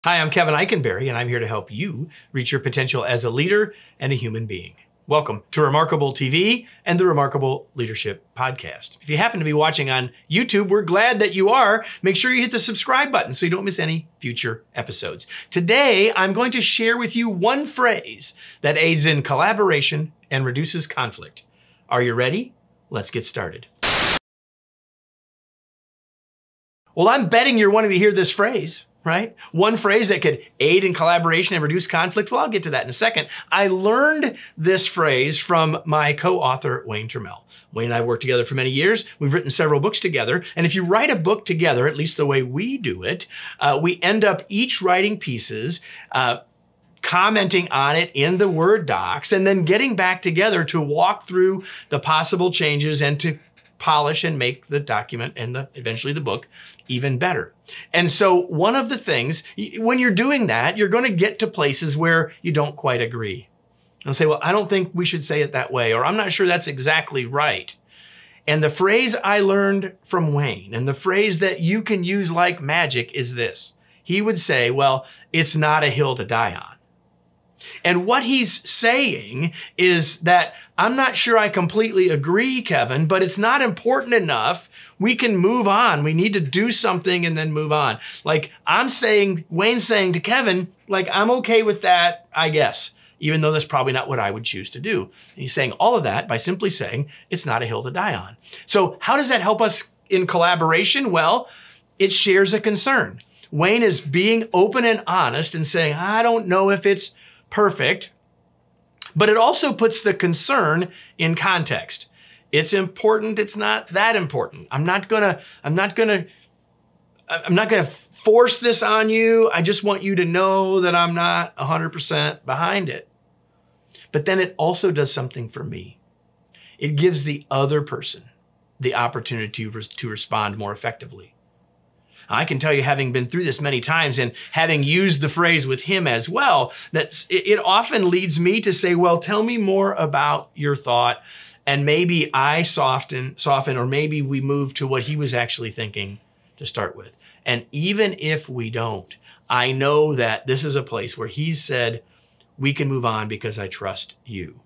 Hi, I'm Kevin Eikenberry, and I'm here to help you reach your potential as a leader and a human being. Welcome to Remarkable TV and the Remarkable Leadership Podcast. If you happen to be watching on YouTube, we're glad that you are. Make sure you hit the subscribe button so you don't miss any future episodes. Today, I'm going to share with you one phrase that aids in collaboration and reduces conflict. Are you ready? Let's get started. Well, I'm betting you're wanting to hear this phrase. Right? One phrase that could aid in collaboration and reduce conflict. Well, I'll get to that in a second. I learned this phrase from my co-author, Wayne Trammell. Wayne and I worked together for many years. We've written several books together. And if you write a book together, at least the way we do it, we end up each writing pieces, commenting on it in the Word docs, and then getting back together to walk through the possible changes and to polish and make the document and eventually the book even better. And so one of the things, when you're doing that, you're going to get to places where you don't quite agree. And say, well, I don't think we should say it that way, or I'm not sure that's exactly right. And the phrase I learned from Wayne, and the phrase that you can use like magic is this. He would say, well, it's not a hill to die on. And what he's saying is that I'm not sure I completely agree, Kevin, but it's not important enough. We can move on. We need to do something and then move on. Like Wayne's saying to Kevin, like, I'm okay with that, I guess, even though that's probably not what I would choose to do. And he's saying all of that by simply saying it's not a hill to die on. So how does that help us in collaboration? Well, it shares a concern. Wayne is being open and honest and saying, I don't know if it's perfect, but it also puts the concern in context. It's important. It's not that important. I'm not gonna force this on you. I just want you to know that I'm not 100% behind it. But then it also does something for me. It gives the other person the opportunity to respond more effectively. I can tell you, having been through this many times and having used the phrase with him as well, that it often leads me to say, well, tell me more about your thought. And maybe I soften, or maybe we move to what he was actually thinking to start with. And even if we don't, I know that this is a place where he's said, we can move on because I trust you.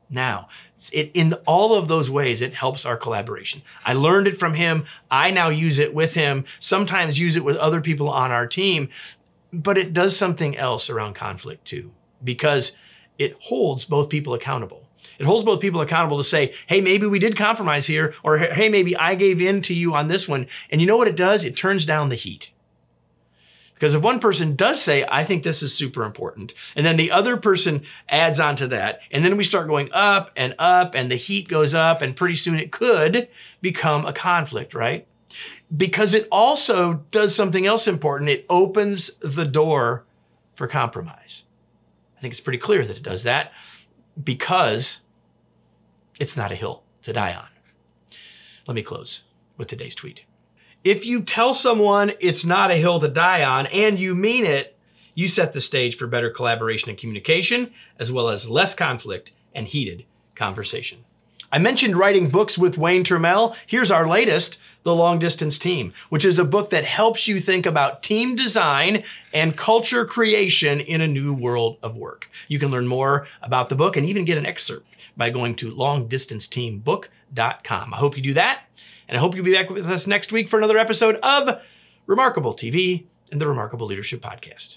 Now, in all of those ways, it helps our collaboration. I learned it from him. I now use it with him, sometimes use it with other people on our team, but it does something else around conflict too, because it holds both people accountable. It holds both people accountable to say, hey, maybe we did compromise here, or hey, maybe I gave in to you on this one. And you know what it does? It turns down the heat. Because if one person does say, I think this is super important, and then the other person adds on to that, and then we start going up, and the heat goes up, and pretty soon it could become a conflict, right? Because it also does something else important. It opens the door for compromise. I think it's pretty clear that it does that because it's not a hill to die on. Let me close with today's tweet. If you tell someone it's not a hill to die on and you mean it, you set the stage for better collaboration and communication, as well as less conflict and heated conversation. I mentioned writing books with Wayne Trammell. Here's our latest, The Long Distance Team, which is a book that helps you think about team design and culture creation in a new world of work. You can learn more about the book and even get an excerpt by going to longdistanceteambook.com. I hope you do that. And I hope you'll be back with us next week for another episode of Remarkable TV and the Remarkable Leadership Podcast.